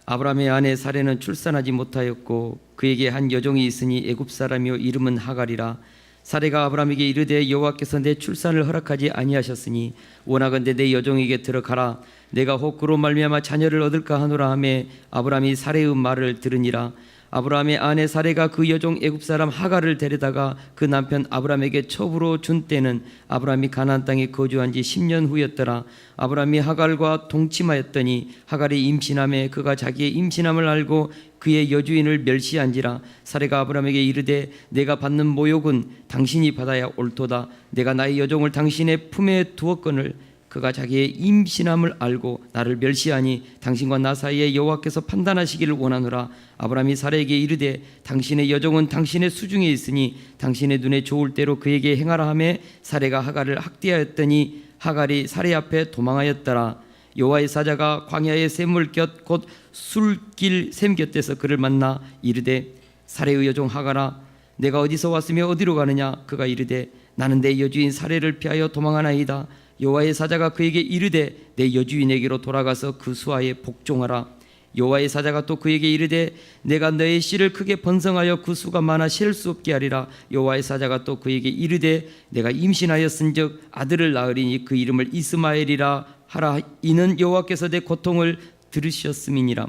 아브라함의 아내 사레는 출산하지 못하였고 그에게 한 여종이 있으니 애굽 사람이요 이름은 하갈이라. 사레가 아브라함에게 이르되 여호와께서 내 출산을 허락하지 아니하셨으니 원하건대 내 여종에게 들어가라. 내가 혹 그로 말미암아 자녀를 얻을까 하노라 하매 아브라함이 사레의 말을 들으니라. 아브라함의 아내 사레가 그 여종 애굽 사람 하갈을 데려다가 그 남편 아브라함에게 첩으로 준 때는 아브라함이 가나안 땅에 거주한 지 10년 후였더라. 아브라함이 하갈과 동침하였더니 하갈이 임신하매 그가 자기의 임신함을 알고 그의 여주인을 멸시한지라. 사레가 아브라함에게 이르되 내가 받는 모욕은 당신이 받아야 옳도다. 내가 나의 여종을 당신의 품에 두었거늘 그가 자기의 임신함을 알고 나를 멸시하니 당신과 나 사이에 여호와께서 판단하시기를 원하노라. 아브라함이 사레에게 이르되 당신의 여종은 당신의 수중에 있으니 당신의 눈에 좋을 대로 그에게 행하라 하매 사레가 하갈을 학대하였더니 하갈이 사레 앞에 도망하였더라. 여호와의 사자가 광야의 샘물 곁 곧 술길 샘 곁에서 그를 만나 이르되 사레의 여종 하갈아 내가 어디서 왔으며 어디로 가느냐. 그가 이르되 나는 내 여주인 사레를 피하여 도망하나이다. 여호와의 사자가 그에게 이르되 내 여주인에게로 돌아가서 그 수하에 복종하라. 여호와의 사자가 또 그에게 이르되 내가 너의 씨를 크게 번성하여 그 수가 많아 셀 수 없게 하리라. 여호와의 사자가 또 그에게 이르되 내가 임신하였은즉 아들을 낳으리니 그 이름을 이스마엘이라 하라. 이는 여호와께서 내 고통을 들으셨음이니라.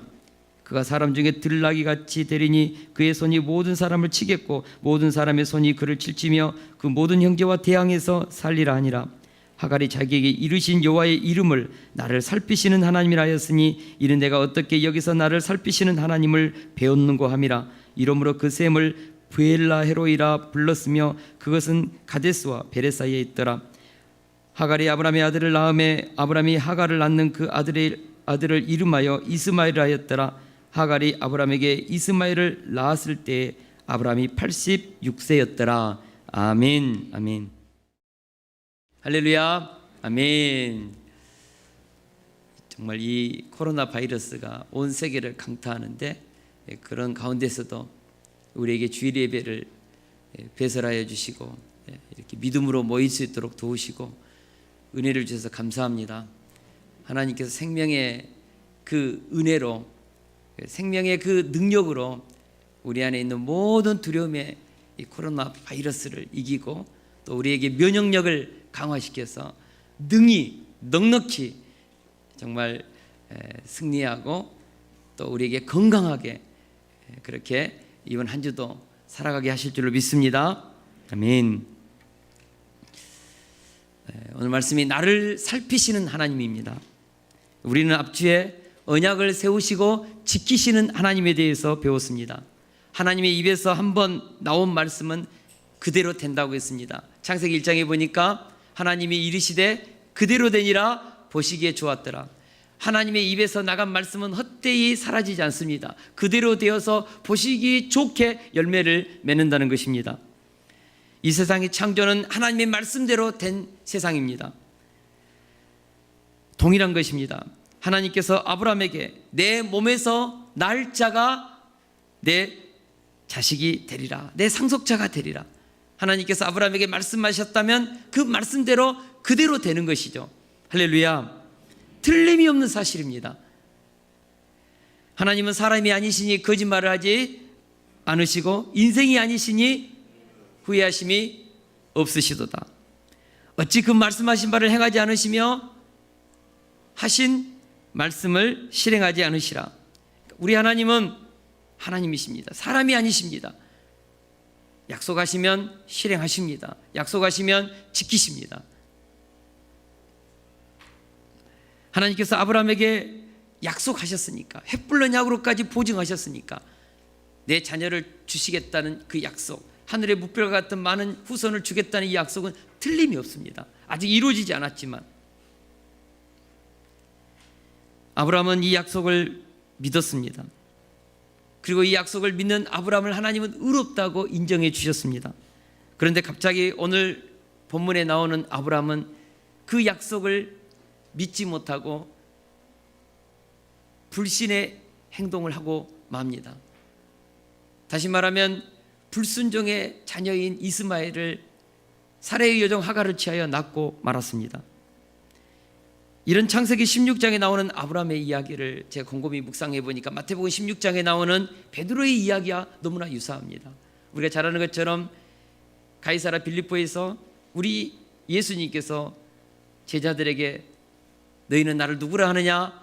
그가 사람 중에 들나귀같이 되리니 그의 손이 모든 사람을 치겠고 모든 사람의 손이 그를 칠지며 그 모든 형제와 대항해서 살리라 하니라. 하갈이 자기에게 이르신 여호와의 이름을 나를 살피시는 하나님이라 하였으니 이는 내가 어떻게 여기서 나를 살피시는 하나님을 배웠는고 함이라. 이러므로 그 샘을 브엘라헤로이라 불렀으며 그것은 가데스와 베레 사이에 있더라. 하갈이 아브라함의 아들을 낳음에 아브라함이 하갈을 낳는 그 아들을 이름하여 이스마엘이라 하였더라. 하갈이 아브라함에게 이스마엘을 낳았을 때에 아브라함이 86세였더라. 아멘. 아멘. 할렐루야. 아멘. 정말 이 코로나 바이러스가 온 세계를 강타하는데 그런 가운데서도 우리에게 주일 예배를 배설하여 주시고 이렇게 믿음으로 모일 수 있도록 도우시고 은혜를 주셔서 감사합니다. 하나님께서 생명의 그 은혜로 생명의 그 능력으로 우리 안에 있는 모든 두려움의 이 코로나 바이러스를 이기고 또 우리에게 면역력을 강화시켜서 능히 넉넉히 정말 승리하고 또 우리에게 건강하게 그렇게 이번 한 주도 살아가게 하실 줄로 믿습니다. 아멘. 오늘 말씀이 나를 살피시는 하나님입니다. 우리는 앞주에 언약을 세우시고 지키시는 하나님에 대해서 배웠습니다. 하나님의 입에서 한번 나온 말씀은 그대로 된다고 했습니다. 창세기 1장에 보니까 하나님이 이르시되 그대로 되니라 보시기에 좋았더라. 하나님의 입에서 나간 말씀은 헛되이 사라지지 않습니다. 그대로 되어서 보시기 좋게 열매를 맺는다는 것입니다. 이 세상의 창조는 하나님의 말씀대로 된 세상입니다. 동일한 것입니다. 하나님께서 아브라함에게 내 몸에서 날 자가 내 자식이 되리라, 내 상속자가 되리라. 하나님께서 아브라함에게 말씀하셨다면 그 말씀대로 그대로 되는 것이죠. 할렐루야. 틀림이 없는 사실입니다. 하나님은 사람이 아니시니 거짓말을 하지 않으시고 인생이 아니시니 후회하심이 없으시도다. 어찌 그 말씀하신 바를 행하지 않으시며 하신 말씀을 실행하지 않으시라. 우리 하나님은 하나님이십니다. 사람이 아니십니다. 약속하시면 실행하십니다. 약속하시면 지키십니다. 하나님께서 아브라함에게 약속하셨으니까, 횃불로 약으로까지 보증하셨으니까 내 자녀를 주시겠다는 그 약속, 하늘의 묵별과 같은 많은 후손을 주겠다는 이 약속은 틀림이 없습니다. 아직 이루어지지 않았지만 아브라함은 이 약속을 믿었습니다. 그리고 이 약속을 믿는 아브라함을 하나님은 의롭다고 인정해 주셨습니다. 그런데 갑자기 오늘 본문에 나오는 아브라함은 그 약속을 믿지 못하고 불신의 행동을 하고 맙니다. 다시 말하면 불순종의 자녀인 이스마엘을 사레의 여종 하갈을 취하여 낳고 말았습니다. 이런 창세기 16장에 나오는 아브라함의 이야기를 제가 곰곰이 묵상해 보니까 마태복음 16장에 나오는 베드로의 이야기와 너무나 유사합니다. 우리가 잘 아는 것처럼 가이사라 빌립보에서 우리 예수님께서 제자들에게 너희는 나를 누구라 하느냐?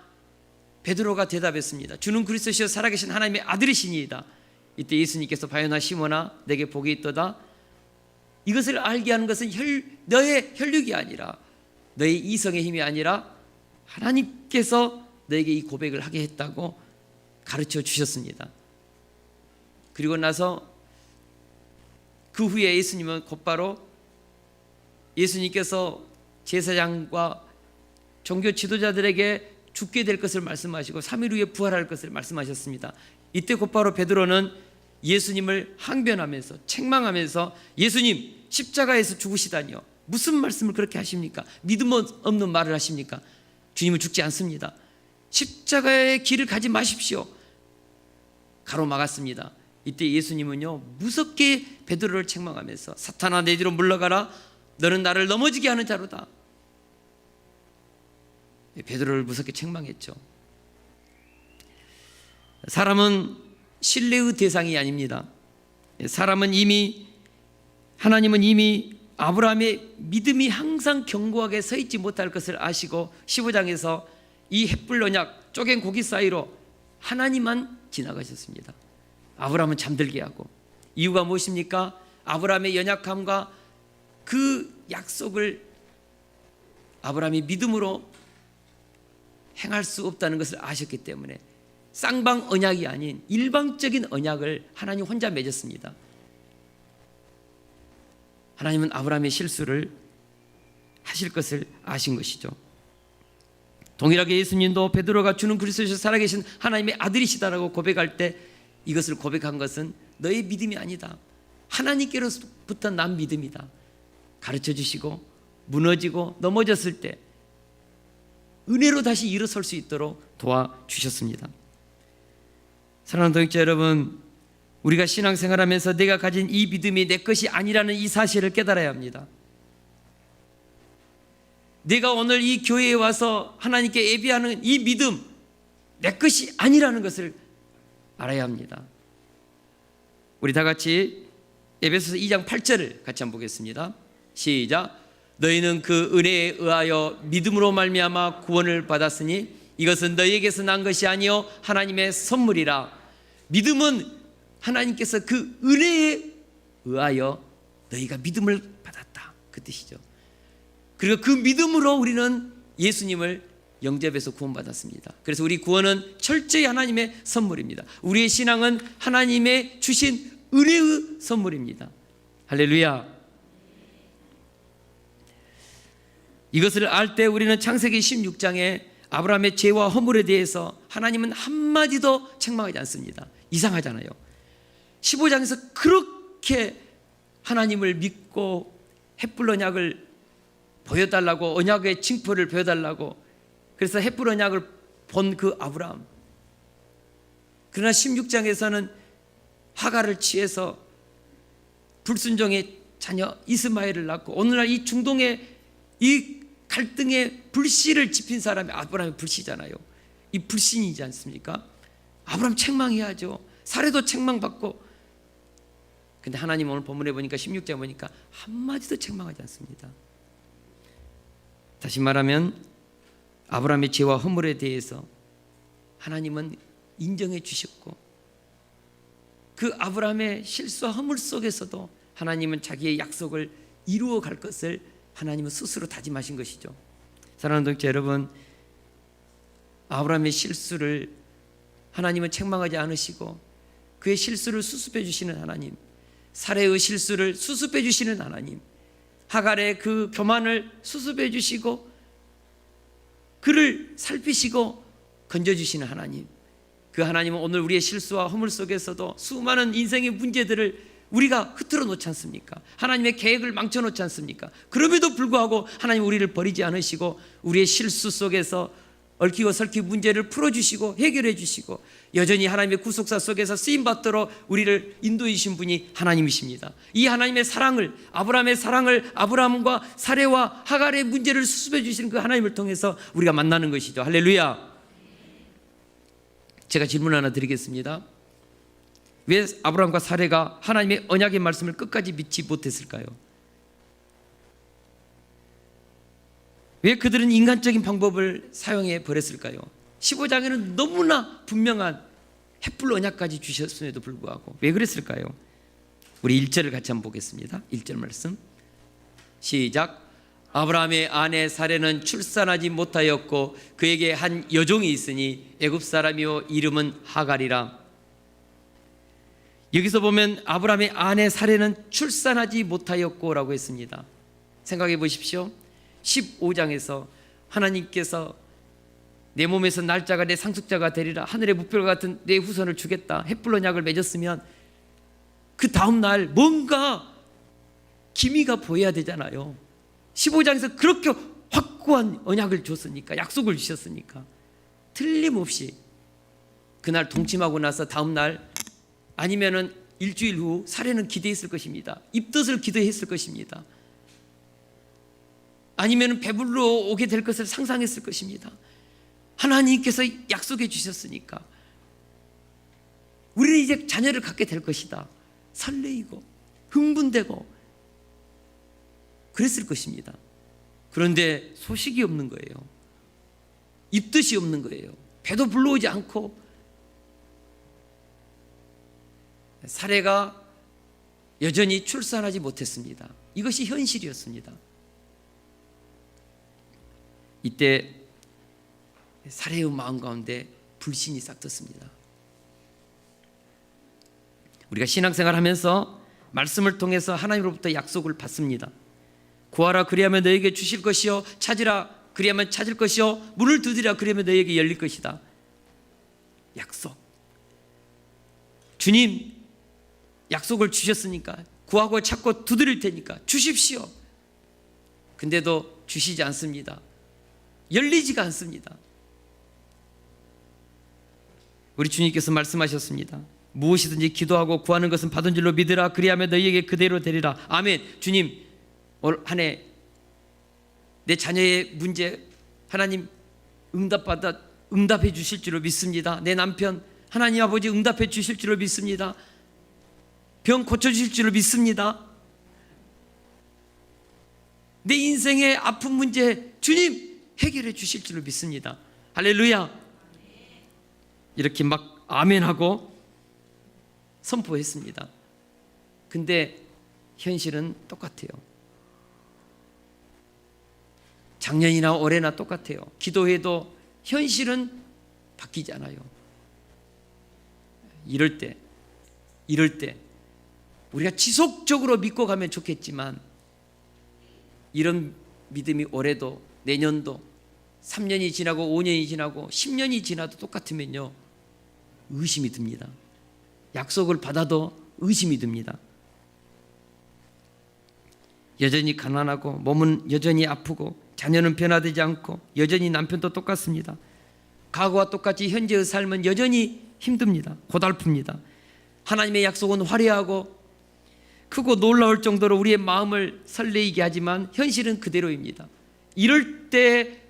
베드로가 대답했습니다. 주는 그리스도시요 살아계신 하나님의 아들이시니이다. 이때 예수님께서 바요나 시몬아 내게 복이 있도다. 이것을 알게 하는 것은 너의 혈육이 아니라 너의 이성의 힘이 아니라 하나님께서 너에게 이 고백을 하게 했다고 가르쳐 주셨습니다. 그리고 나서 그 후에 예수님은 곧바로 예수님께서 제사장과 종교 지도자들에게 죽게 될 것을 말씀하시고 3일 후에 부활할 것을 말씀하셨습니다. 이때 곧바로 베드로는 예수님을 항변하면서 책망하면서 예수님 십자가에서 죽으시다니요 무슨 말씀을 그렇게 하십니까? 믿음 없는 말을 하십니까? 주님은 죽지 않습니다. 십자가의 길을 가지 마십시오. 가로막았습니다. 이때 예수님은요 무섭게 베드로를 책망하면서 사탄아 내 뒤로 물러가라 너는 나를 넘어지게 하는 자로다. 베드로를 무섭게 책망했죠. 사람은 신뢰의 대상이 아닙니다. 하나님은 이미 아브라함의 믿음이 항상 견고하게 서 있지 못할 것을 아시고 15장에서 이 햇불 언약 쪼갠 고기 사이로 하나님만 지나가셨습니다. 아브라함은 잠들게 하고 이유가 무엇입니까? 아브라함의 연약함과 그 약속을 아브라함이 믿음으로 행할 수 없다는 것을 아셨기 때문에 쌍방 언약이 아닌 일방적인 언약을 하나님 혼자 맺었습니다. 하나님은 아브라함의 실수를 하실 것을 아신 것이죠. 동일하게 예수님도 베드로가 주는 그리스도시요 살아계신 하나님의 아들이시다라고 고백할 때 이것을 고백한 것은 너의 믿음이 아니다. 하나님께로부터 난 믿음이다. 가르쳐 주시고 무너지고 넘어졌을 때 은혜로 다시 일어설 수 있도록 도와주셨습니다. 사랑하는 동역자 여러분, 우리가 신앙생활하면서 내가 가진 이 믿음이 내 것이 아니라는 이 사실을 깨달아야 합니다. 내가 오늘 이 교회에 와서 하나님께 예배하는 이 믿음 내 것이 아니라는 것을 알아야 합니다. 우리 다 같이 에베소서 2장 8절을 같이 한번 보겠습니다. 시작. 너희는 그 은혜에 의하여 믿음으로 말미암아 구원을 받았으니 이것은 너희에게서 난 것이 아니요 하나님의 선물이라. 믿음은 하나님께서 그 은혜에 의하여 너희가 믿음을 받았다 그 뜻이죠. 그리고 그 믿음으로 우리는 예수님을 영접해서 구원받았습니다. 그래서 우리 구원은 철저히 하나님의 선물입니다. 우리의 신앙은 하나님의 주신 은혜의 선물입니다. 할렐루야. 이것을 알 때 우리는 창세기 16장에 아브라함의 죄와 허물에 대해서 하나님은 한마디도 책망하지 않습니다. 이상하잖아요. 15장에서 그렇게 하나님을 믿고 햇불 언약을 보여달라고 언약의 징표를 보여달라고 그래서 햇불 언약을 본 그 아브라함. 그러나 16장에서는 하갈을 취해서 불순종의 자녀 이스마엘을 낳고 오늘날 이 중동의 이 갈등의 불씨를 지핀 사람이 아브라함의 불씨잖아요. 이 불신이지 않습니까? 아브라함 책망해야죠. 살해도 책망받고. 근데 하나님 오늘 본문에 보니까 16장 보니까 한마디도 책망하지 않습니다. 다시 말하면 아브라함의 죄와 허물에 대해서 하나님은 인정해 주셨고 그 아브라함의 실수와 허물 속에서도 하나님은 자기의 약속을 이루어 갈 것을 하나님은 스스로 다짐하신 것이죠. 사랑하는 동역자 여러분, 아브라함의 실수를 하나님은 책망하지 않으시고 그의 실수를 수습해 주시는 하나님, 살해의 실수를 수습해 주시는 하나님, 하갈의 그 교만을 수습해 주시고 그를 살피시고 건져주시는 하나님, 그 하나님은 오늘 우리의 실수와 허물 속에서도 수많은 인생의 문제들을 우리가 흐트러 놓지 않습니까? 하나님의 계획을 망쳐 놓지 않습니까? 그럼에도 불구하고 하나님 우리를 버리지 않으시고 우리의 실수 속에서 얽히고 설키 문제를 풀어주시고 해결해 주시고 여전히 하나님의 구속사 속에서 쓰임받도록 우리를 인도해 주신 분이 하나님이십니다. 이 하나님의 사랑을, 아브라함의 사랑을, 아브라함과 사레와 하갈의 문제를 수습해 주시는 그 하나님을 통해서 우리가 만나는 것이죠. 할렐루야. 제가 질문 하나 드리겠습니다. 왜 아브라함과 사레가 하나님의 언약의 말씀을 끝까지 믿지 못했을까요? 왜 그들은 인간적인 방법을 사용해 버렸을까요? 15장에는 너무나 분명한 햇불 언약까지 주셨음에도 불구하고 왜 그랬을까요? 우리 1절을 같이 한번 보겠습니다. 1절 말씀 시작. 아브라함의 아내 사레는 출산하지 못하였고 그에게 한 여종이 있으니 애굽 사람이요 이름은 하갈이라. 여기서 보면 아브라함의 아내 사레는 출산하지 못하였고 라고 했습니다. 생각해 보십시오. 15장에서 하나님께서 내 몸에서 날짜가 내 상속자가 되리라, 하늘의 무별과 같은 내 후손을 주겠다, 햇불 언약을 맺었으면 그 다음 날 뭔가 기미가 보여야 되잖아요. 15장에서 그렇게 확고한 언약을 줬으니까, 약속을 주셨으니까 틀림없이 그날 동침하고 나서 다음 날 아니면은 일주일 후 사례는 기대했을 것입니다. 입덧을 기대했을 것입니다. 아니면 배불러 오게 될 것을 상상했을 것입니다. 하나님께서 약속해 주셨으니까 우리는 이제 자녀를 갖게 될 것이다. 설레이고 흥분되고 그랬을 것입니다. 그런데 소식이 없는 거예요. 입덧이 없는 거예요. 배도 불러오지 않고 사례가 여전히 출산하지 못했습니다. 이것이 현실이었습니다. 이때 사례의 마음 가운데 불신이 싹 텄습니다. 우리가 신앙생활 하면서 말씀을 통해서 하나님으로부터 약속을 받습니다. 구하라 그리하면 너에게 주실 것이요, 찾으라 그리하면 찾을 것이요, 문을 두드리라 그리하면 너에게 열릴 것이다. 약속. 주님 약속을 주셨으니까 구하고 찾고 두드릴 테니까 주십시오. 근데도 주시지 않습니다. 열리지가 않습니다. 우리 주님께서 말씀하셨습니다. 무엇이든지 기도하고 구하는 것은 받은 줄로 믿으라 그리하면 너희에게 그대로 되리라. 아멘. 주님 올 한 해 내 자녀의 문제 하나님 응답해 주실 줄로 믿습니다. 내 남편 하나님 아버지 응답해 주실 줄로 믿습니다. 병 고쳐주실 줄로 믿습니다. 내 인생의 아픈 문제 주님 해결해 주실 줄로 믿습니다. 할렐루야. 이렇게 막 아멘하고 선포했습니다. 근데 현실은 똑같아요. 작년이나 올해나 똑같아요. 기도해도 현실은 바뀌지 않아요. 이럴 때 우리가 지속적으로 믿고 가면 좋겠지만 이런 믿음이 올해도 내년도 3년이 지나고 5년이 지나고 10년이 지나도 똑같으면요 의심이 듭니다. 약속을 받아도 의심이 듭니다. 여전히 가난하고 몸은 여전히 아프고 자녀는 변화되지 않고 여전히 남편도 똑같습니다. 과거와 똑같이 현재의 삶은 여전히 힘듭니다. 고달픕니다. 하나님의 약속은 화려하고 크고 놀라울 정도로 우리의 마음을 설레이게 하지만 현실은 그대로입니다. 이럴 때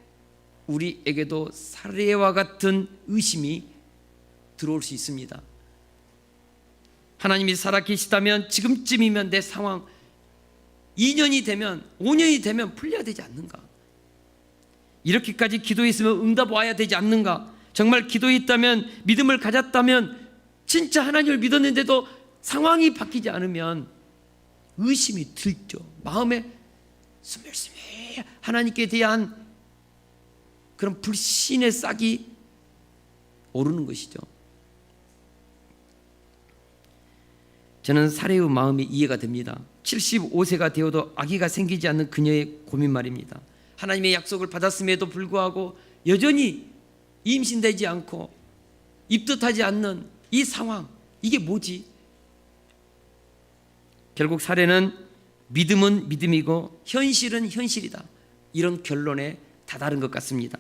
우리에게도 사례와 같은 의심이 들어올 수 있습니다. 하나님이 살아계시다면 지금쯤이면 내 상황 2년이 되면 5년이 되면 풀려야 되지 않는가? 이렇게까지 기도했으면 응답 와야 되지 않는가? 정말 기도했다면 믿음을 가졌다면 진짜 하나님을 믿었는데도 상황이 바뀌지 않으면 의심이 들죠. 마음에 스물스물 하나님께 대한 그런 불신의 싹이 오르는 것이죠. 저는 사례의 마음이 이해가 됩니다. 75세가 되어도 아기가 생기지 않는 그녀의 고민 말입니다. 하나님의 약속을 받았음에도 불구하고 여전히 임신되지 않고 입덧하지 않는 이 상황, 이게 뭐지? 결국 사례는 믿음은 믿음이고 현실은 현실이다, 이런 결론에 다다른 것 같습니다.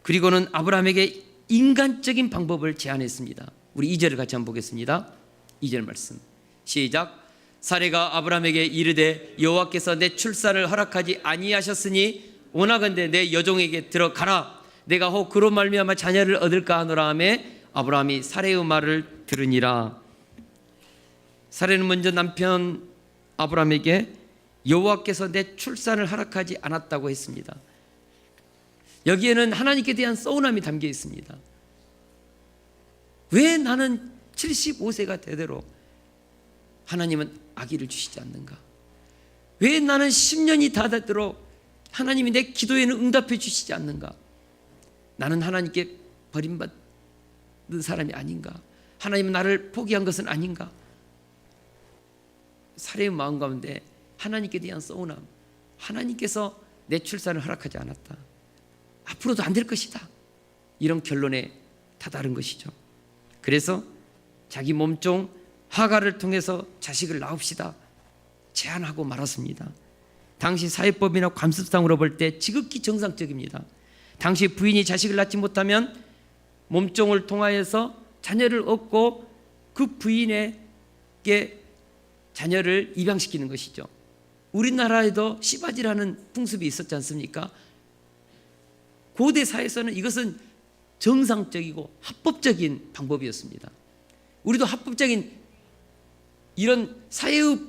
그리고는 아브라함에게 인간적인 방법을 제안했습니다. 우리 2절을 같이 한번 보겠습니다. 2절 말씀 시작. 사레가 아브라함에게 이르되 여호와께서 내 출산을 허락하지 아니하셨으니 원하건대 내 여종에게 들어가라. 내가 혹 그로 말미암아 자녀를 얻을까 하노라 하며 아브라함이 사레의 말을 들으니라. 사레는 먼저 남편 아브라함에게 여호와께서 내 출산을 허락하지 않았다고 했습니다. 여기에는 하나님께 대한 서운함이 담겨 있습니다. 왜 나는 75세가 되도록 하나님은 아기를 주시지 않는가? 왜 나는 10년이 다 되도록 하나님이 내 기도에는 응답해 주시지 않는가? 나는 하나님께 버림받는 사람이 아닌가? 하나님은 나를 포기한 것은 아닌가? 사레의 마음 가운데 하나님께 대한 서운함, 하나님께서 내 출산을 허락하지 않았다, 앞으로도 안 될 것이다, 이런 결론에 다다른 것이죠. 그래서 자기 몸종 하갈을 통해서 자식을 낳읍시다 제안하고 말았습니다. 당시 사회법이나 관습상으로 볼 때 지극히 정상적입니다. 당시 부인이 자식을 낳지 못하면 몸종을 통하여서 자녀를 얻고 그 부인에게 자녀를 입양시키는 것이죠. 우리나라에도 시바지라는 풍습이 있었지 않습니까? 고대 사회에서는 이것은 정상적이고 합법적인 방법이었습니다. 우리도 합법적인 이런 사회의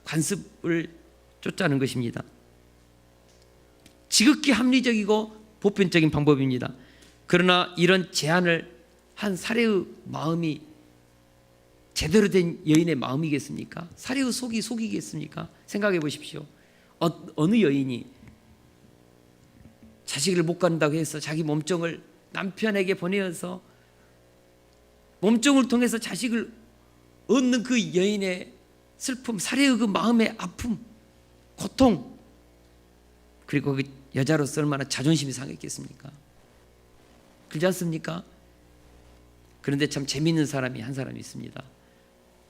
관습을 쫓아는 것입니다. 지극히 합리적이고 보편적인 방법입니다. 그러나 이런 제안을 한 사레의 마음이 제대로 된 여인의 마음이겠습니까? 사레의 속이 속이겠습니까? 생각해 보십시오. 어느 여인이 자식을 못 갖는다고 해서 자기 몸종을 남편에게 보내어서 몸종을 통해서 자식을 얻는 그 여인의 슬픔, 사레의 그 마음의 아픔, 고통, 그리고 그 여자로서 얼마나 자존심이 상했겠습니까? 그렇지 않습니까? 그런데 참 재미있는 사람이 한 사람이 있습니다.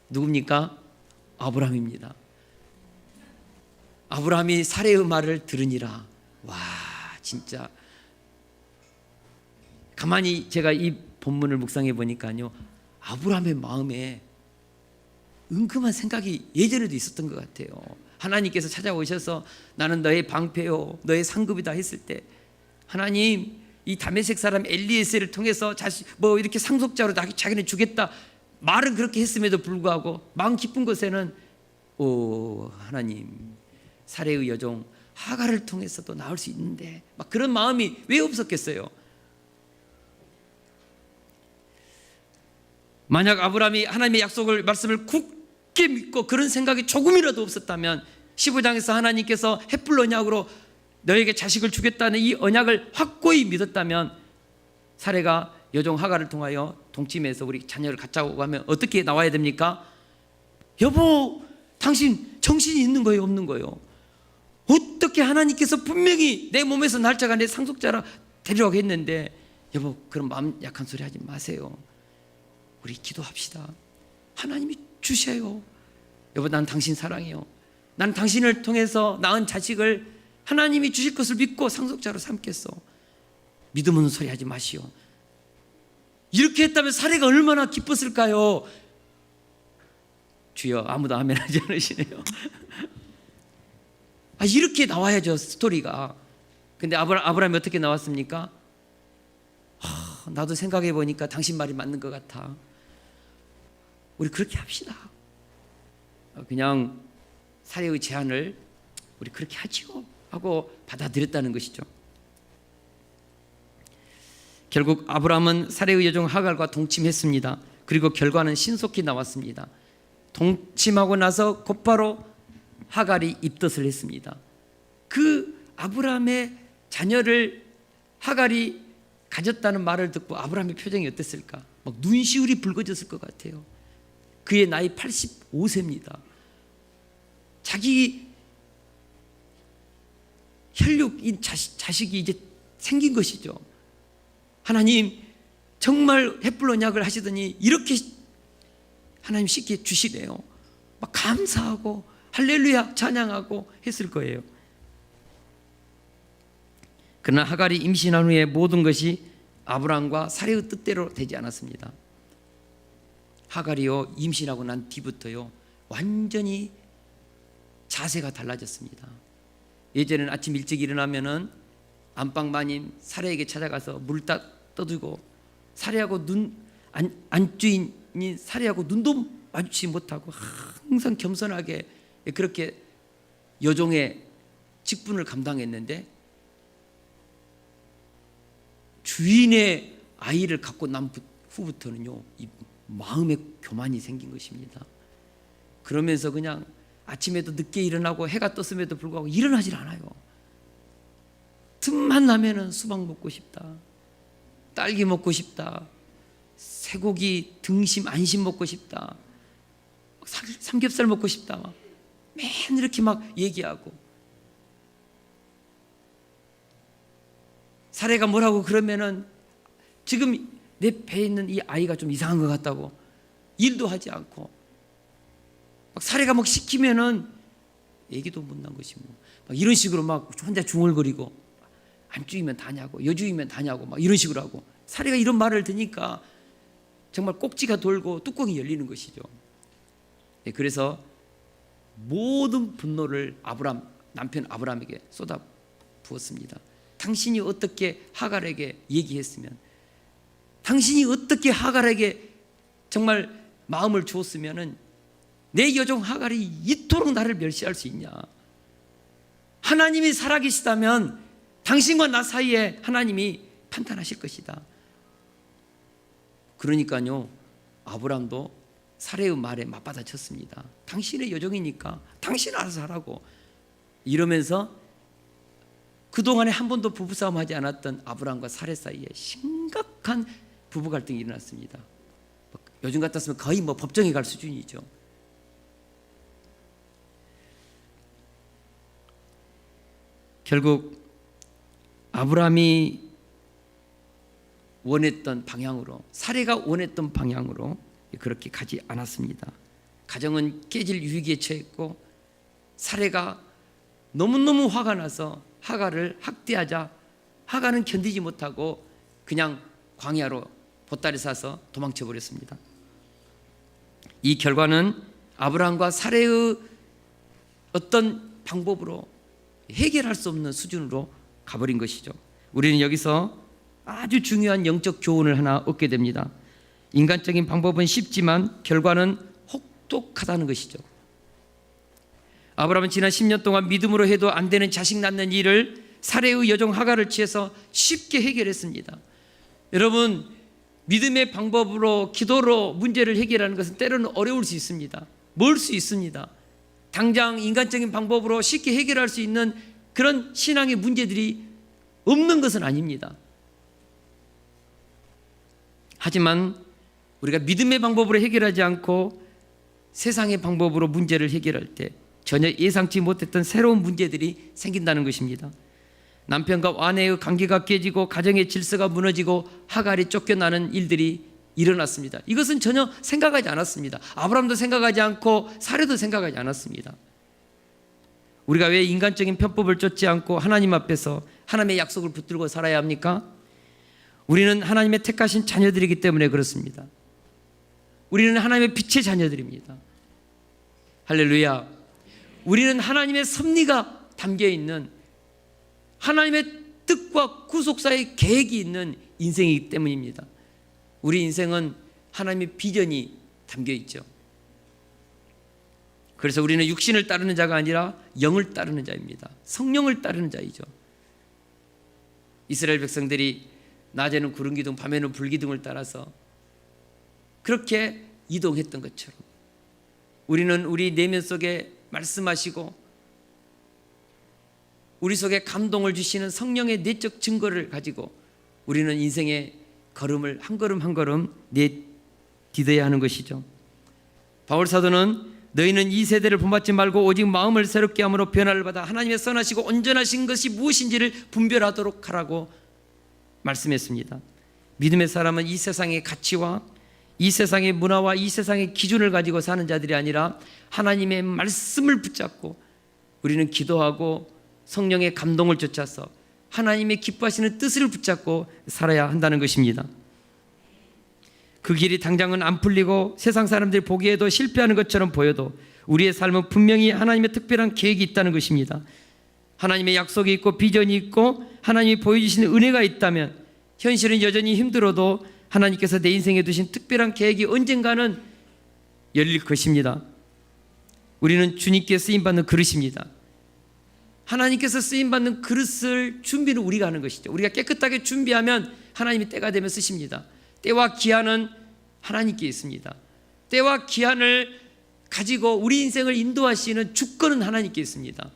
누굽니까? 아브라함입니다. 아브라함이 사레의 말을 들으니라. 와, 진짜 가만히 제가 이 본문을 묵상해 보니까요, 아브라함의 마음에 은근한 생각이 예전에도 있었던 것 같아요. 하나님께서 찾아오셔서 나는 너의 방패요 너의 상급이다 했을 때, 하나님 이 다메섹 사람 엘리에셀을 통해서 뭐 이렇게 상속자로 자기는 주겠다 말은 그렇게 했음에도 불구하고 마음 깊은 곳에는 오 하나님, 사레의 여종 하갈을 통해서도 나올 수 있는데, 막 그런 마음이 왜 없었겠어요? 만약 아브라함이 하나님의 약속을 말씀을 굳게 믿고 그런 생각이 조금이라도 없었다면 15장에서 하나님께서 헷불 언약으로 너에게 자식을 주겠다는 이 언약을 확고히 믿었다면 사레가 여종 하갈을 통하여 동침해서 우리 자녀를 갖자고 하면 어떻게 나와야 됩니까? 여보, 당신 정신이 있는 거예요, 없는 거예요? 어떻게 하나님께서 분명히 내 몸에서 날짜가 내 상속자라 데려가고 했는데, 여보 그런 마음 약한 소리 하지 마세요. 우리 기도합시다. 하나님이 주셔요. 여보 난 당신 사랑해요. 난 당신을 통해서 낳은 자식을 하나님이 주실 것을 믿고 상속자로 삼겠어. 믿음 없는 소리 하지 마시오. 이렇게 했다면 사레가 얼마나 기뻤을까요? 주여 아무도 아멘 하지 않으시네요. 이렇게 나와야죠, 스토리가. 근데 아브라함이 어떻게 나왔습니까? 나도 생각해 보니까 당신 말이 맞는 것 같아. 우리 그렇게 합시다. 그냥 사레의 제안을 우리 그렇게 하지요 하고 받아들였다는 것이죠. 결국 아브라함은 사레의 여종 하갈과 동침했습니다. 그리고 결과는 신속히 나왔습니다. 동침하고 나서 곧바로 하갈이 입덧을 했습니다. 그 아브라함의 자녀를 하갈이 가졌다는 말을 듣고 아브라함의 표정이 어땠을까? 막 눈시울이 붉어졌을 것 같아요. 그의 나이 85세입니다. 자기 혈육인 자식이 이제 생긴 것이죠. 하나님 정말 햇불 언약을 하시더니 이렇게 하나님 쉽게 주시네요. 막 감사하고 할렐루야 찬양하고 했을 거예요. 그러나 하갈이 임신한 후에 모든 것이 아브라함과 사레의 뜻대로 되지 않았습니다. 하갈이요, 임신하고 난 뒤부터요 완전히 자세가 달라졌습니다. 예전에는 아침 일찍 일어나면은 안방 마님 사레에게 찾아가서 물 떠들고, 사레하고 안주인이 사레하고 눈도 마주치지 못하고 항상 겸손하게 그렇게 여종의 직분을 감당했는데, 주인의 아이를 갖고 난 후부터는요 이 마음의 교만이 생긴 것입니다. 그러면서 그냥 아침에도 늦게 일어나고 해가 떴음에도 불구하고 일어나질 않아요. 틈만 나면은 수박 먹고 싶다, 딸기 먹고 싶다, 쇠고기 등심 안심 먹고 싶다, 삼겹살 먹고 싶다, 맨 이렇게 막 얘기하고, 사례가 뭐라고 그러면은 지금 내 배에 있는 이 아이가 좀 이상한 것 같다고 일도 하지 않고, 막 사례가 막 시키면은 얘기도 못난 것이 막 이런 식으로 막 혼자 중얼거리고, 안주이면 다냐고 여주이면 다냐고 막 이런 식으로 하고, 사례가 이런 말을 듣니까 정말 꼭지가 돌고 뚜껑이 열리는 것이죠. 그래서 모든 분노를 남편 아브라함에게 쏟아 부었습니다. 당신이 어떻게 하갈에게 얘기했으면, 당신이 어떻게 하갈에게 정말 마음을 주었으면은 내 여종 하갈이 이토록 나를 멸시할 수 있냐? 하나님이 살아계시다면 당신과 나 사이에 하나님이 판단하실 것이다. 그러니까요 아브라함도 사레의 말에 맞받아쳤습니다. 당신의 여종이니까 당신 알아서 하라고 이러면서 그동안에 한 번도 부부싸움 하지 않았던 아브라함과 사레 사이에 심각한 부부 갈등이 일어났습니다. 요즘 같았으면 거의 법정에 갈 수준이죠. 결국 아브라함이 원했던 방향으로, 사레가 원했던 방향으로 그렇게 가지 않았습니다. 가정은 깨질 위기에 처했고, 사레가 너무너무 화가 나서 하갈을 학대하자 하갈은 견디지 못하고 그냥 광야로 보따리 싸서 도망쳐 버렸습니다. 이 결과는 아브라함과 사레의 어떤 방법으로 해결할 수 없는 수준으로 가버린 것이죠. 우리는 여기서 아주 중요한 영적 교훈을 하나 얻게 됩니다. 인간적인 방법은 쉽지만 결과는 혹독하다는 것이죠. 아브라함은 지난 10년 동안 믿음으로 해도 안 되는 자식 낳는 일을 사레의 여종 하갈을 취해서 쉽게 해결했습니다. 여러분, 믿음의 방법으로 기도로 문제를 해결하는 것은 때로는 어려울 수 있습니다. 멀 수 있습니다. 당장 인간적인 방법으로 쉽게 해결할 수 있는 그런 신앙의 문제들이 없는 것은 아닙니다. 하지만 우리가 믿음의 방법으로 해결하지 않고 세상의 방법으로 문제를 해결할 때 전혀 예상치 못했던 새로운 문제들이 생긴다는 것입니다. 남편과 아내의 관계가 깨지고 가정의 질서가 무너지고 하갈이 쫓겨나는 일들이 일어났습니다. 이것은 전혀 생각하지 않았습니다. 아브라함도 생각하지 않고 사레도 생각하지 않았습니다. 우리가 왜 인간적인 편법을 쫓지 않고 하나님 앞에서 하나님의 약속을 붙들고 살아야 합니까? 우리는 하나님의 택하신 자녀들이기 때문에 그렇습니다. 우리는 하나님의 빛의 자녀들입니다. 할렐루야. 우리는 하나님의 섭리가 담겨있는 하나님의 뜻과 구속사의 계획이 있는 인생이기 때문입니다. 우리 인생은 하나님의 비전이 담겨있죠. 그래서 우리는 육신을 따르는 자가 아니라 영을 따르는 자입니다. 성령을 따르는 자이죠. 이스라엘 백성들이 낮에는 구름기둥, 밤에는 불기둥을 따라서 그렇게 이동했던 것처럼 우리는 우리 내면 속에 말씀하시고 우리 속에 감동을 주시는 성령의 내적 증거를 가지고 우리는 인생의 걸음을 한 걸음 한 걸음 내딛어야 하는 것이죠. 바울 사도는 너희는 이 세대를 본받지 말고 오직 마음을 새롭게 함으로 변화를 받아 하나님의 선하시고 온전하신 것이 무엇인지를 분별하도록 하라고 말씀했습니다. 믿음의 사람은 이 세상의 가치와 이 세상의 문화와 이 세상의 기준을 가지고 사는 자들이 아니라 하나님의 말씀을 붙잡고 우리는 기도하고 성령의 감동을 쫓아서 하나님의 기뻐하시는 뜻을 붙잡고 살아야 한다는 것입니다. 그 길이 당장은 안 풀리고 세상 사람들이 보기에도 실패하는 것처럼 보여도 우리의 삶은 분명히 하나님의 특별한 계획이 있다는 것입니다. 하나님의 약속이 있고 비전이 있고 하나님이 보여주시는 은혜가 있다면 현실은 여전히 힘들어도 하나님께서 내 인생에 두신 특별한 계획이 언젠가는 열릴 것입니다. 우리는 주님께 쓰임받는 그릇입니다. 하나님께서 쓰임받는 그릇을 준비는 우리가 하는 것이죠. 우리가 깨끗하게 준비하면 하나님이 때가 되면 쓰십니다. 때와 기한은 하나님께 있습니다. 때와 기한을 가지고 우리 인생을 인도하시는 주권은 하나님께 있습니다.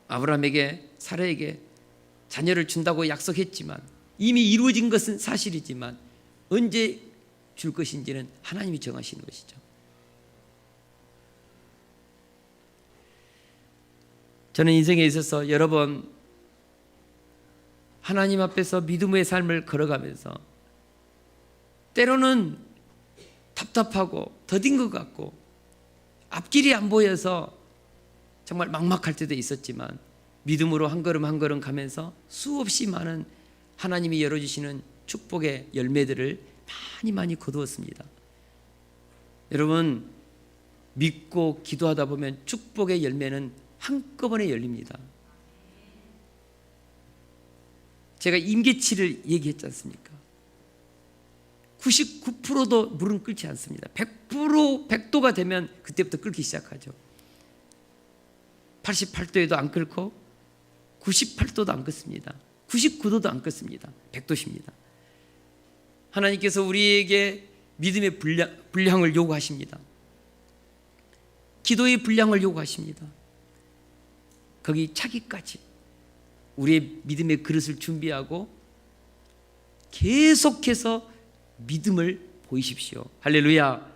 아브라함에게 사라에게 자녀를 준다고 약속했지만 이미 이루어진 것은 사실이지만 언제 줄 것인지는 하나님이 정하시는 것이죠. 저는 인생에 있어서 여러 번 하나님 앞에서 믿음의 삶을 걸어가면서 때로는 답답하고 더딘 것 같고 앞길이 안 보여서 정말 막막할 때도 있었지만 믿음으로 한 걸음 한 걸음 가면서 수없이 많은 하나님이 열어주시는 축복의 열매들을 많이 거두었습니다. 여러분, 믿고 기도하다 보면 축복의 열매는 한꺼번에 열립니다. 제가 임계치를 얘기했지 않습니까? 99%도 물은 끓지 않습니다. 100% 100도가 되면 그때부터 끓기 시작하죠. 88도에도 안 끓고 98도도 안 끓습니다. 99도도 안 끓습니다. 100도십니다. 하나님께서 우리에게 믿음의 분량을 요구하십니다. 기도의 분량을 요구하십니다. 거기 차기까지 우리의 믿음의 그릇을 준비하고 계속해서 믿음을 보이십시오. 할렐루야.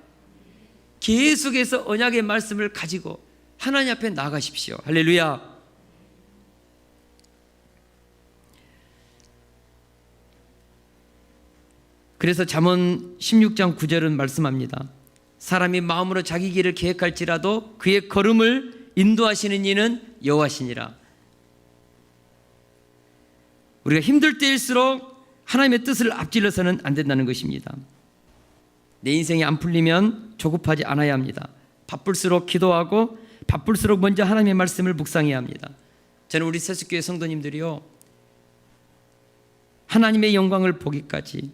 계속해서 언약의 말씀을 가지고 하나님 앞에 나아가십시오. 할렐루야. 그래서 잠언 16장 9절은 말씀합니다. 사람이 마음으로 자기 길을 계획할지라도 그의 걸음을 인도하시는 이는 여호와시니라. 우리가 힘들 때일수록 하나님의 뜻을 앞질러서는 안 된다는 것입니다. 내 인생이 안 풀리면 조급하지 않아야 합니다. 바쁠수록 기도하고 바쁠수록 먼저 하나님의 말씀을 묵상해야 합니다. 저는 우리 세숫교회 성도님들이요, 하나님의 영광을 보기까지,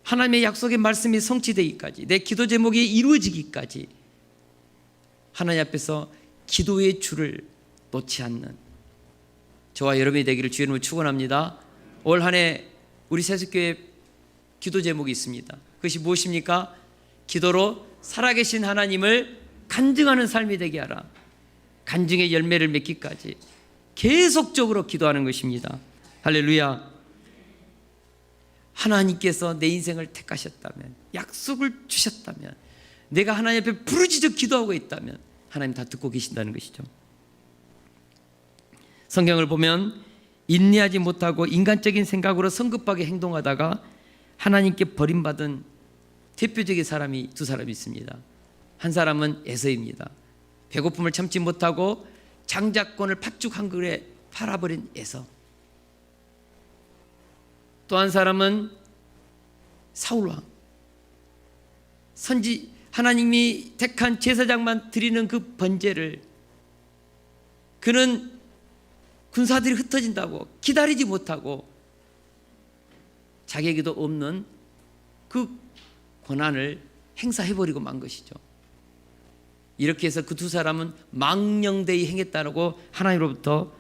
하나님의 약속의 말씀이 성취되기까지, 내 기도 제목이 이루어지기까지 하나님 앞에서 기도의 줄을 놓지 않는 저와 여러분이 되기를 주의 이름으로 축원합니다. 올 한 해 우리 세숫교회 기도 제목이 있습니다. 그것이 무엇입니까? 기도로 살아계신 하나님을 간증하는 삶이 되게 하라. 간증의 열매를 맺기까지 계속적으로 기도하는 것입니다. 할렐루야. 하나님께서 내 인생을 택하셨다면, 약속을 주셨다면, 내가 하나님 앞에 부르짖어 기도하고 있다면 하나님 다 듣고 계신다는 것이죠. 성경을 보면 인내하지 못하고 인간적인 생각으로 성급하게 행동하다가 하나님께 버림받은 대표적인 사람이 두 사람이 있습니다. 한 사람은 에서입니다. 배고픔을 참지 못하고 장자권을 팥죽 한 그릇에 팔아버린 에서. 또 한 사람은 사울왕. 하나님이 택한 제사장만 드리는 그 번제를 그는 군사들이 흩어진다고 기다리지 못하고 자기에게도 없는 그 권한을 행사해버리고 만 것이죠. 이렇게 해서 그 두 사람은 망령되이 행했다고 하나님으로부터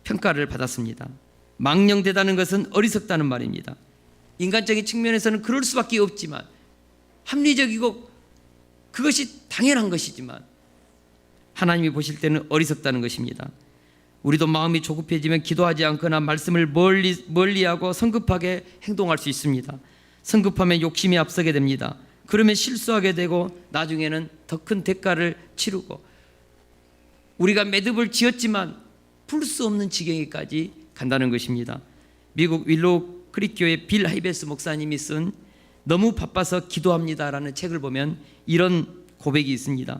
평가를 받았습니다. 망령되다는 것은 어리석다는 말입니다. 인간적인 측면에서는 그럴 수밖에 없지만, 합리적이고 그것이 당연한 것이지만 하나님이 보실 때는 어리석다는 것입니다. 우리도 마음이 조급해지면 기도하지 않거나 말씀을 멀리하고 성급하게 행동할 수 있습니다. 성급하면 욕심이 앞서게 됩니다. 그러면 실수하게 되고 나중에는 더 큰 대가를 치르고 우리가 매듭을 지었지만 풀 수 없는 지경에까지 간다는 것입니다. 미국 윌로우 크릭 교회 빌 하이베스 목사님이 쓴 너무 바빠서 기도합니다라는 책을 보면 이런 고백이 있습니다.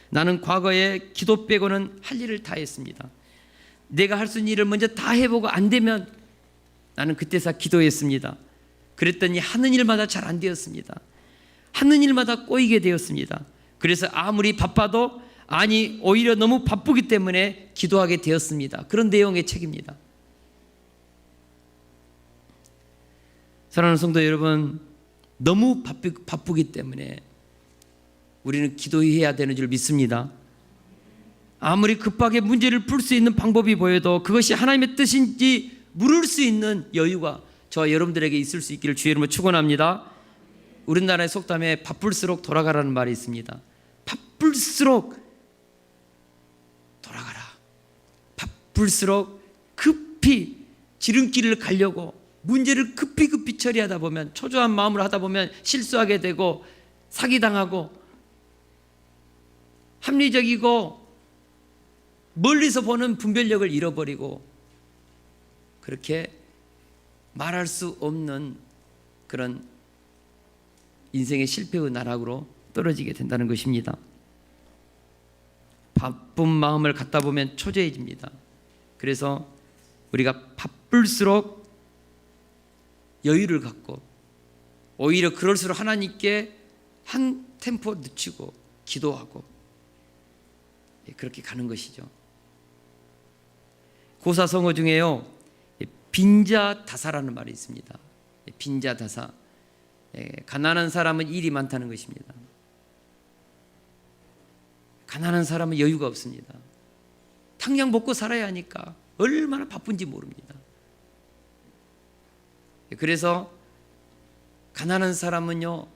나는 과거에 기도 빼고는 할 일을 다 했습니다. 내가 할 수 있는 일을 먼저 다 해보고 안 되면 나는 그때서 기도했습니다. 그랬더니 하는 일마다 잘 안 되었습니다. 하는 일마다 꼬이게 되었습니다. 그래서 아무리 바빠도 아니 오히려 너무 바쁘기 때문에 기도하게 되었습니다. 그런 내용의 책입니다. 사랑하는 성도 여러분, 너무 바쁘기 때문에 우리는 기도해야 되는 줄 믿습니다. 아무리 급하게 문제를 풀 수 있는 방법이 보여도 그것이 하나님의 뜻인지 물을 수 있는 여유가 저와 여러분들에게 있을 수 있기를 주의 이름으로 축원합니다. 우리나라의 속담에 바쁠수록 돌아가라는 말이 있습니다. 바쁠수록 돌아가라. 바쁠수록 급히 지름길을 가려고 문제를 급히 처리하다 보면, 초조한 마음으로 하다 보면 실수하게 되고 사기당하고 합리적이고 멀리서 보는 분별력을 잃어버리고 그렇게 말할 수 없는 그런 인생의 실패의 나락으로 떨어지게 된다는 것입니다. 바쁜 마음을 갖다 보면 초조해집니다. 그래서 우리가 바쁠수록 여유를 갖고 오히려 그럴수록 하나님께 한 템포 늦추고 기도하고 그렇게 가는 것이죠. 고사성어 중에요, 빈자다사라는 말이 있습니다. 빈자다사, 가난한 사람은 일이 많다는 것입니다. 가난한 사람은 여유가 없습니다. 당장 먹고 살아야 하니까 얼마나 바쁜지 모릅니다. 그래서 가난한 사람은요,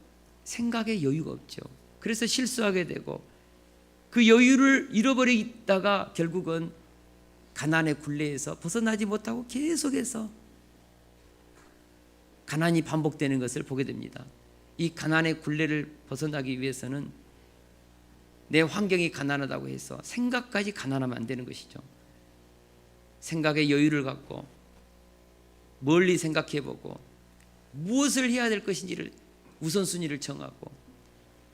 생각에 여유가 없죠. 그래서 실수하게 되고 그 여유를 잃어버리다가 결국은 가난의 굴레에서 벗어나지 못하고 계속해서 가난이 반복되는 것을 보게 됩니다. 이 가난의 굴레를 벗어나기 위해서는 내 환경이 가난하다고 해서 생각까지 가난하면 안 되는 것이죠. 생각에 여유를 갖고 멀리 생각해보고 무엇을 해야 될 것인지를 우선순위를 정하고,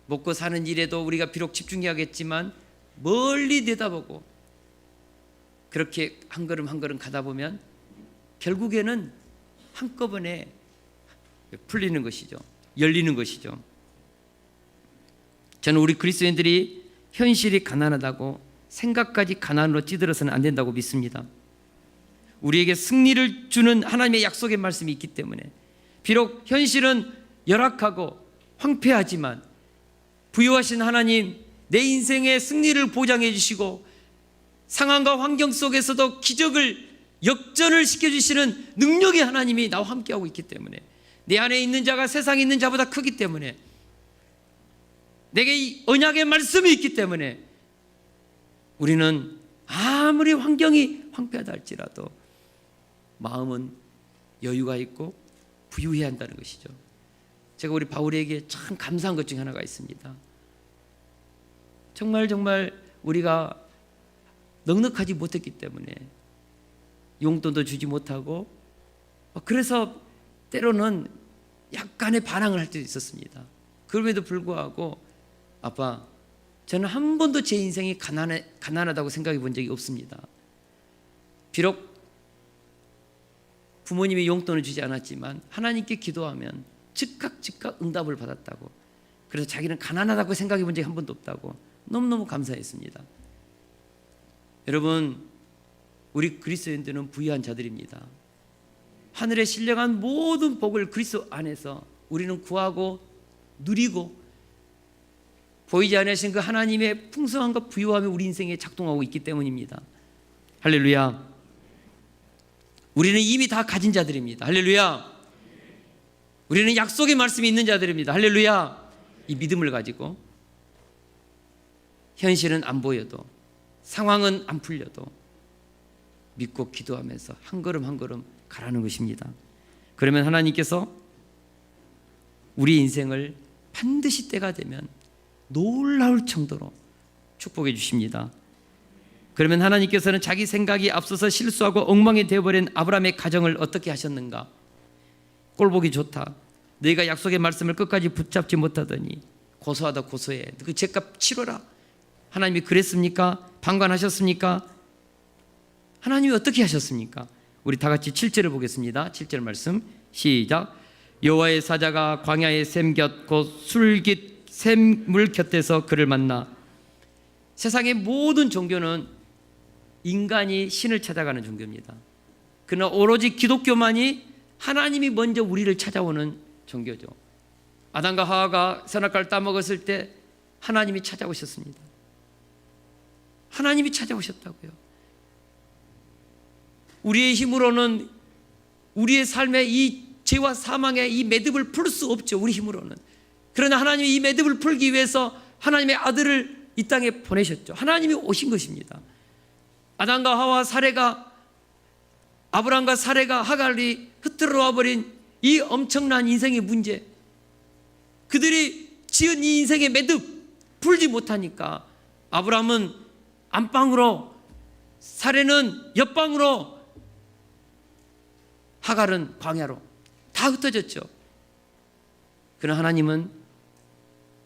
먹고 사는 일에도 우리가 비록 집중해야겠지만 멀리 내다보고 그렇게 한 걸음 한 걸음 가다 보면 결국에는 한꺼번에 풀리는 것이죠. 열리는 것이죠. 저는 우리 그리스도인들이 현실이 가난하다고 생각까지 가난으로 찌들어서는 안 된다고 믿습니다. 우리에게 승리를 주는 하나님의 약속의 말씀이 있기 때문에, 비록 현실은 열악하고 황폐하지만 부유하신 하나님, 내 인생의 승리를 보장해 주시고 상황과 환경 속에서도 기적을 역전을 시켜주시는 능력의 하나님이 나와 함께하고 있기 때문에, 내 안에 있는 자가 세상에 있는 자보다 크기 때문에, 내게 이 언약의 말씀이 있기 때문에 우리는 아무리 환경이 황폐하다 할지라도 마음은 여유가 있고 부유해야 한다는 것이죠. 제가 우리 바울에게 참 감사한 것 중에 하나가 있습니다. 정말 우리가 넉넉하지 못했기 때문에 용돈도 주지 못하고, 그래서 때로는 약간의 반항을 할 때도 있었습니다. 그럼에도 불구하고 아빠, 저는 한 번도 제 인생이 가난하다고 생각해 본 적이 없습니다. 비록 부모님이 용돈을 주지 않았지만 하나님께 기도하면 즉각 응답을 받았다고, 그래서 자기는 가난하다고 생각해 본 적이 한 번도 없다고 너무너무 감사했습니다. 여러분, 우리 그리스도인들은 부유한 자들입니다. 하늘에 신령한 모든 복을 그리스도 안에서 우리는 구하고 누리고, 보이지 않으신 그 하나님의 풍성함과 부유함이 우리 인생에 작동하고 있기 때문입니다. 할렐루야. 우리는 이미 다 가진 자들입니다. 할렐루야. 우리는 약속의 말씀이 있는 자들입니다. 할렐루야. 이 믿음을 가지고 현실은 안 보여도, 상황은 안 풀려도 믿고 기도하면서 한 걸음 한 걸음 가라는 것입니다. 그러면 하나님께서 우리 인생을 반드시 때가 되면 놀라울 정도로 축복해 주십니다. 그러면 하나님께서는 자기 생각이 앞서서 실수하고 엉망이 되어버린 아브라함의 가정을 어떻게 하셨는가? 꼴보기 좋다, 너희가 약속의 말씀을 끝까지 붙잡지 못하더니 고소하다 고소해, 그 죄값 치러라, 하나님이 그랬습니까? 방관하셨습니까? 하나님이 어떻게 하셨습니까? 우리 다 같이 7절을 보겠습니다. 7절 말씀 시작. 여호와의 사자가 광야의 샘곁 곧 술깃 샘물 곁에서 그를 만나. 세상의 모든 종교는 인간이 신을 찾아가는 종교입니다. 그러나 오로지 기독교만이 하나님이 먼저 우리를 찾아오는 종교죠. 아담과 하와가 선악과를 따먹었을 때 하나님이 찾아오셨습니다. 하나님이 찾아오셨다고요. 우리의 힘으로는 우리의 삶의 이 죄와 사망의 이 매듭을 풀 수 없죠. 우리 힘으로는. 그러나 하나님이 이 매듭을 풀기 위해서 하나님의 아들을 이 땅에 보내셨죠. 하나님이 오신 것입니다. 아담과 하와 사례가, 아브라함과 사례가, 하갈이 흩어져 버린 이 엄청난 인생의 문제, 그들이 지은 이 인생의 매듭 풀지 못하니까 아브라함은 안방으로, 사례는 옆방으로, 하갈은 광야로 다 흩어졌죠. 그러나 하나님은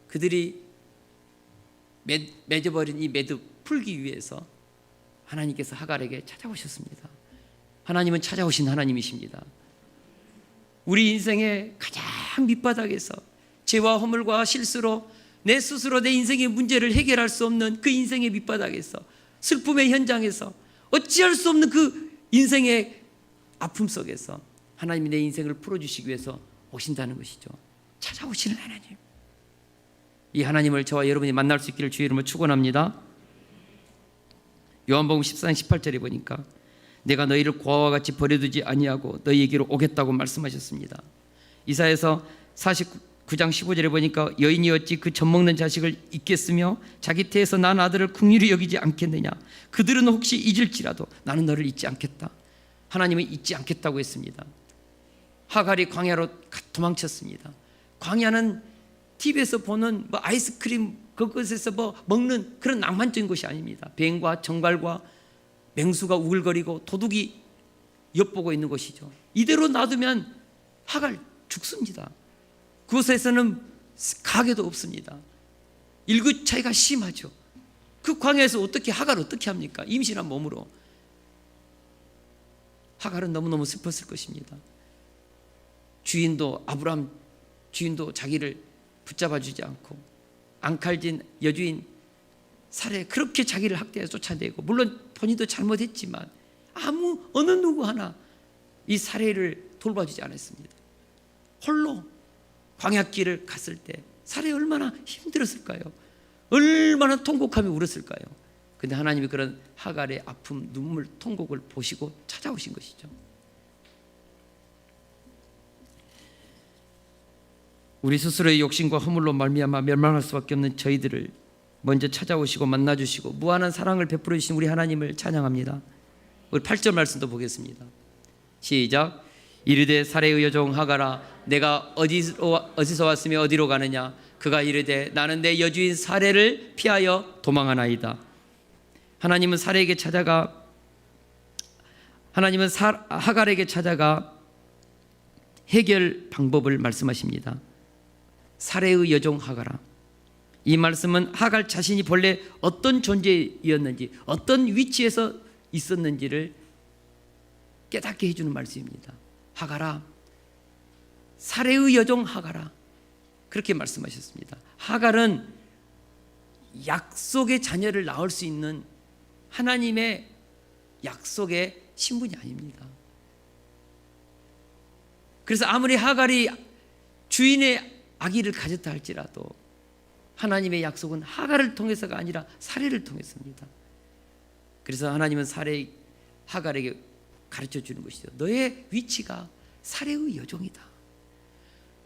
그들이 맺어버린 이 매듭 풀기 위해서 하나님께서 하갈에게 찾아오셨습니다. 하나님은 찾아오신 하나님이십니다. 우리 인생의 가장 밑바닥에서 죄와 허물과 실수로 내 스스로 내 인생의 문제를 해결할 수 없는 그 인생의 밑바닥에서, 슬픔의 현장에서, 어찌할 수 없는 그 인생의 아픔 속에서 하나님이 내 인생을 풀어주시기 위해서 오신다는 것이죠. 찾아오시는 하나님. 이 하나님을 저와 여러분이 만날 수 있기를 주의 이름으로 축원합니다. 요한복음 14장 18절에 보니까 내가 너희를 고아와 같이 버려두지 아니하고 너희에게로 오겠다고 말씀하셨습니다. 이사야서 49장 15절에 보니까 여인이 어찌 그 젖먹는 자식을 잊겠으며 자기 태에서 난 아들을 긍휼히 여기지 않겠느냐. 그들은 혹시 잊을지라도 나는 너를 잊지 않겠다. 하나님은 잊지 않겠다고 했습니다. 하갈이 광야로 도망쳤습니다. 광야는 TV에서 보는 아이스크림 그것에서 먹는 그런 낭만적인 곳이 아닙니다. 뱀과 정갈과 맹수가 우글거리고 도둑이 엿보고 있는 곳이죠. 이대로 놔두면 하갈 죽습니다. 그곳에서는 가게도 없습니다. 일구 차이가 심하죠. 그 광야에서 어떻게 하갈 어떻게 합니까? 임신한 몸으로. 하갈은 너무너무 슬펐을 것입니다. 주인도, 아브라함 주인도 자기를 붙잡아주지 않고 앙칼진 여주인 사례 그렇게 자기를 학대해 쫓아내고, 물론 본인도 잘못했지만 어느 누구 하나 이 사례를 돌봐주지 않았습니다. 홀로 광야길을 갔을 때 사례 얼마나 힘들었을까요? 얼마나 통곡하며 울었을까요? 근데 하나님이 그런 하갈의 아픔, 눈물, 통곡을 보시고 찾아오신 것이죠. 우리 스스로의 욕심과 허물로 말미암아 멸망할 수밖에 없는 저희들을 먼저 찾아오시고 만나주시고 무한한 사랑을 베풀어 주신 우리 하나님을 찬양합니다. 우리 8절 말씀도 보겠습니다. 시작. 이르되 사례의 여종 하갈아 내가 어디서 왔으며 어디로 가느냐. 그가 이르되 나는 내 여주인 사례를 피하여 도망하나이다. 하나님은 사례에게 찾아가, 하나님은 하갈에게 찾아가 해결 방법을 말씀하십니다. 사례의 여종 하갈아. 이 말씀은 하갈 자신이 본래 어떤 존재였는지, 어떤 위치에서 있었는지를 깨닫게 해주는 말씀입니다. 하갈아, 사례의 여종 하갈아, 그렇게 말씀하셨습니다. 하갈은 약속의 자녀를 낳을 수 있는 하나님의 약속의 신분이 아닙니다. 그래서 아무리 하갈이 주인의 아기를 가졌다 할지라도 하나님의 약속은 하갈을 통해서가 아니라 사례를 통해서입니다. 그래서 하나님은 하갈에게 가르쳐 주는 것이죠. 너의 위치가 사례의 여종이다.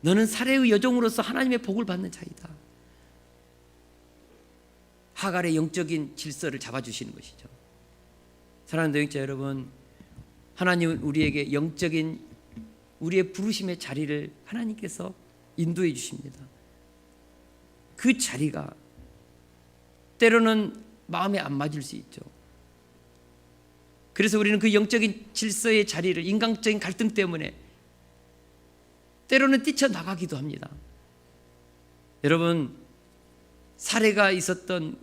너는 사례의 여종으로서 하나님의 복을 받는 자이다. 하갈의 영적인 질서를 잡아주시는 것이죠. 사랑하는 영자 여러분, 하나님은 우리에게 영적인 우리의 부르심의 자리를 하나님께서 인도해 주십니다. 그 자리가 때로는 마음에 안 맞을 수 있죠. 그래서 우리는 그 영적인 질서의 자리를 인간적인 갈등 때문에 때로는 뛰쳐나가기도 합니다. 여러분, 사례가 있었던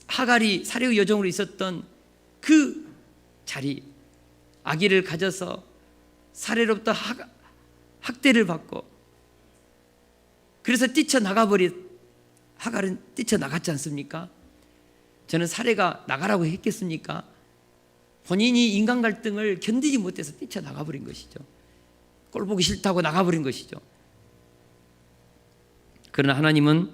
하갈이 사례의 여종으로 있었던 그 자리, 아기를 가져서 사례로부터 학대를 받고, 그래서 하갈은 뛰쳐나갔지 않습니까? 저는 사례가 나가라고 했겠습니까? 본인이 인간 갈등을 견디지 못해서 뛰쳐나가버린 것이죠. 꼴 보기 싫다고 나가버린 것이죠. 그러나 하나님은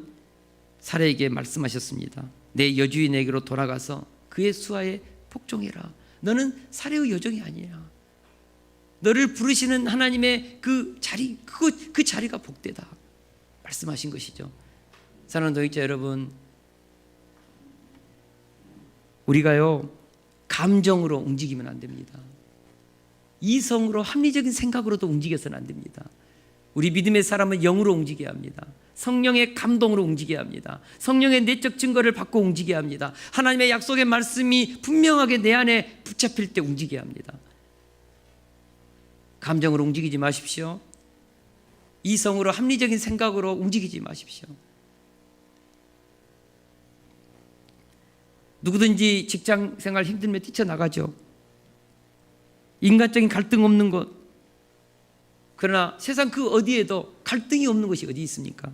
사례에게 말씀하셨습니다. 내 여주인에게로 돌아가서 그의 수하에 복종해라. 너는 사례의 여종이 아니야. 너를 부르시는 하나님의 그 자리, 그 자리가 복되다 말씀하신 것이죠. 사랑하는 동역자 여러분, 우리가요 감정으로 움직이면 안 됩니다. 이성으로 합리적인 생각으로도 움직여서는 안 됩니다. 우리 믿음의 사람은 영으로 움직여야 합니다. 성령의 감동으로 움직여야 합니다. 성령의 내적 증거를 받고 움직여야 합니다. 하나님의 약속의 말씀이 분명하게 내 안에 붙잡힐 때 움직여야 합니다. 감정으로 움직이지 마십시오. 이성으로 합리적인 생각으로 움직이지 마십시오. 누구든지 직장 생활 힘들면 뛰쳐나가죠. 인간적인 갈등 없는 곳. 그러나 세상 그 어디에도 갈등이 없는 곳이 어디 있습니까?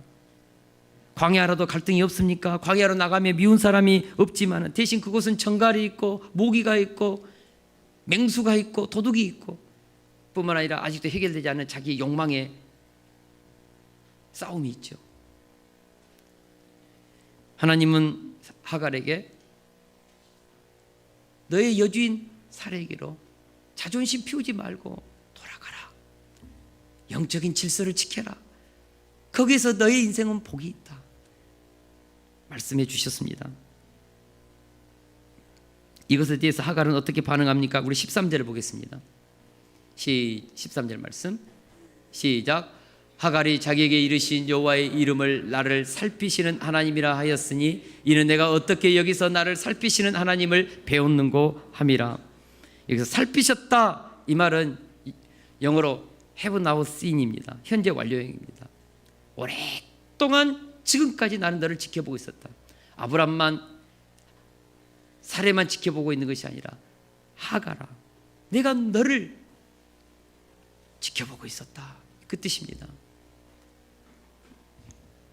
광야라도 갈등이 없습니까? 광야로 나가면 미운 사람이 없지만 대신 그곳은 정갈이 있고 모기가 있고 맹수가 있고 도둑이 있고, 뿐만 아니라 아직도 해결되지 않은 자기 욕망의 싸움이 있죠. 하나님은 하갈에게 너의 여주인 사례에게로 자존심 피우지 말고 돌아가라. 영적인 질서를 지켜라. 거기서 너의 인생은 복이 있다 말씀해 주셨습니다. 이것에 대해서 하갈은 어떻게 반응합니까? 우리 13절을 보겠습니다. 13절 말씀 시작. 하갈이 자기에게 이르신 여호와의 이름을 나를 살피시는 하나님이라 하였으니 이는 내가 어떻게 여기서 나를 살피시는 하나님을 배웠는고 함이라. 여기서 살피셨다 이 말은 영어로 have now seen입니다. 현재 완료형입니다. 오랫동안 지금까지 나는 너를 지켜보고 있었다. 아브람만 사례만 지켜보고 있는 것이 아니라 하갈아 내가 너를 지켜보고 있었다 그 뜻입니다.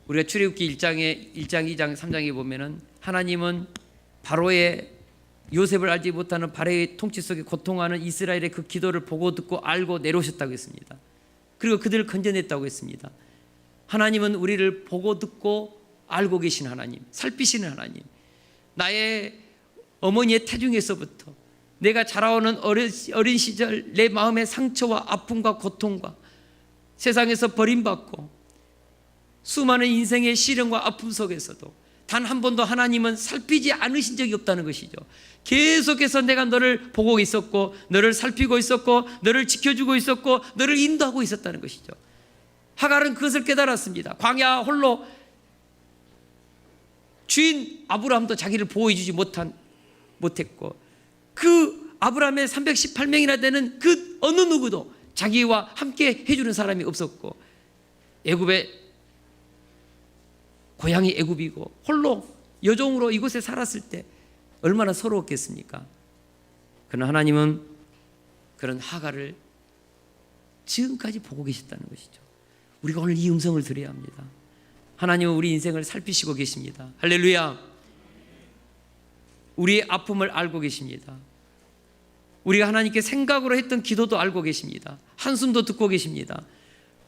우리가 출애굽기 1장, 2장, 3장에 보면은 하나님은 바로의 요셉을 알지 못하는 바로의 통치 속에 고통하는 이스라엘의 그 기도를 보고 듣고 알고 내려오셨다고 했습니다. 그리고 그들을 건져냈다고 했습니다. 하나님은 우리를 보고 듣고 알고 계신 하나님, 살피시는 하나님. 나의 어머니의 태중에서부터 내가 자라오는 어린 시절 내 마음의 상처와 아픔과 고통과 세상에서 버림받고 수많은 인생의 시련과 아픔 속에서도 단 한 번도 하나님은 살피지 않으신 적이 없다는 것이죠. 계속해서 내가 너를 보고 있었고 너를 살피고 있었고 너를 지켜주고 있었고 너를 인도하고 있었다는 것이죠. 하갈은 그것을 깨달았습니다. 광야 홀로 주인 아브라함도 자기를 보호해주지 못했고 그 아브라함의 318명이나 되는 그 어느 누구도 자기와 함께 해주는 사람이 없었고 애굽의 고향이 애굽이고 홀로 여종으로 이곳에 살았을 때 얼마나 서러웠겠습니까? 그러나 하나님은 그런 하갈을 지금까지 보고 계셨다는 것이죠. 우리가 오늘 이 음성을 들어야 합니다. 하나님은 우리 인생을 살피시고 계십니다. 할렐루야. 우리의 아픔을 알고 계십니다. 우리가 하나님께 생각으로 했던 기도도 알고 계십니다. 한숨도 듣고 계십니다.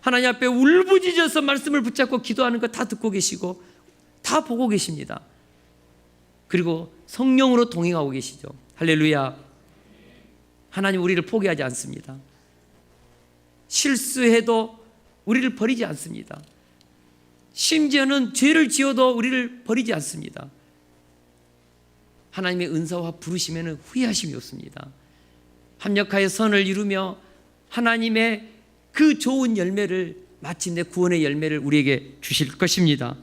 하나님 앞에 울부짖어서 말씀을 붙잡고 기도하는 거 다 듣고 계시고 다 보고 계십니다. 그리고 성령으로 동행하고 계시죠. 할렐루야. 하나님 우리를 포기하지 않습니다. 실수해도 우리를 버리지 않습니다. 심지어는 죄를 지어도 우리를 버리지 않습니다. 하나님의 은사와 부르심에는 후회하심이 없습니다. 합력하여 선을 이루며 하나님의 그 좋은 열매를 마침내 구원의 열매를 우리에게 주실 것입니다.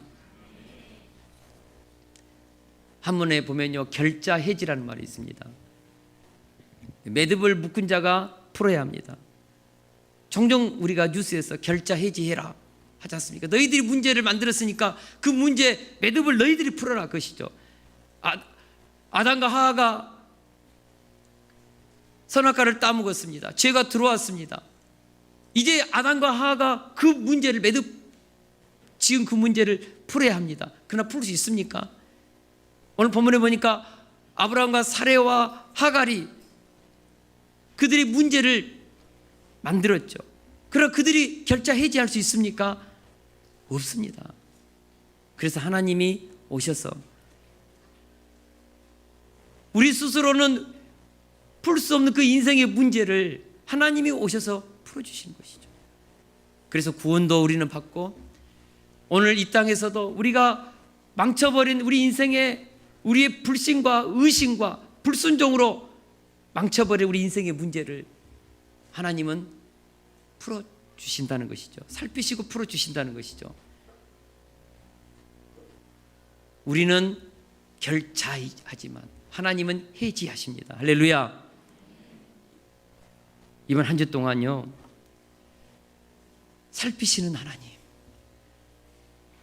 한문에 보면요 결자해지라는 말이 있습니다. 매듭을 묶은 자가 풀어야 합니다. 종종 우리가 뉴스에서 결자해지해라 하지 않습니까? 너희들이 문제를 만들었으니까 그 문제 매듭을 너희들이 풀어라 그것이죠. 아담과 하와가 선악과를 따먹었습니다. 죄가 들어왔습니다. 이제 아담과 하와가 그 문제를 지은 그 문제를 풀어야 합니다. 그러나 풀 수 있습니까? 오늘 본문에 보니까 아브라함과 사레와 하갈이 그들이 문제를 만들었죠. 그러나 그들이 결자 해지할 수 있습니까? 없습니다. 그래서 하나님이 오셔서 우리 스스로는 풀 수 없는 그 인생의 문제를 하나님이 오셔서 풀어주신 것이죠. 그래서 구원도 우리는 받고 오늘 이 땅에서도 우리가 망쳐버린 우리 인생의 우리의 불신과 의심과 불순종으로 망쳐버린 우리 인생의 문제를 하나님은 풀어주신다는 것이죠. 살피시고 풀어주신다는 것이죠. 우리는 결자하지만 하나님은 해지하십니다. 할렐루야. 이번 한 주 동안요, 살피시는 하나님,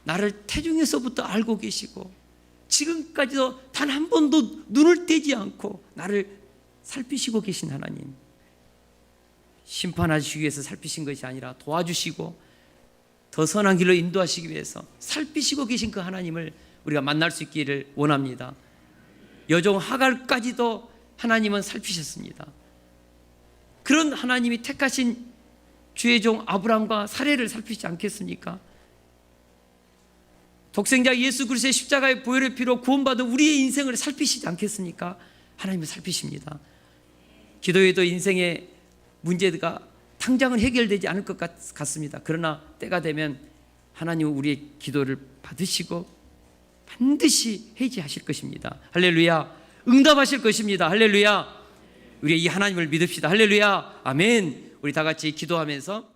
나를 태중에서부터 알고 계시고 지금까지도 단 한 번도 눈을 떼지 않고 나를 살피시고 계신 하나님, 심판하시기 위해서 살피신 것이 아니라 도와주시고 더 선한 길로 인도하시기 위해서 살피시고 계신 그 하나님을 우리가 만날 수 있기를 원합니다. 여종 하갈까지도 하나님은 살피셨습니다. 그런 하나님이 택하신 주의 종 아브라함과 사레를 살피지 않겠습니까? 독생자 예수 그리스도의 십자가의 보혈의 피로 구원받은 우리의 인생을 살피시지 않겠습니까? 하나님은 살피십니다. 기도에도 인생의 문제가 당장은 해결되지 않을 것 같습니다. 그러나 때가 되면 하나님은 우리의 기도를 받으시고 반드시 해지하실 것입니다. 할렐루야. 응답하실 것입니다. 할렐루야. 우리 이 하나님을 믿읍시다. 할렐루야. 아멘. 우리 다 같이 기도하면서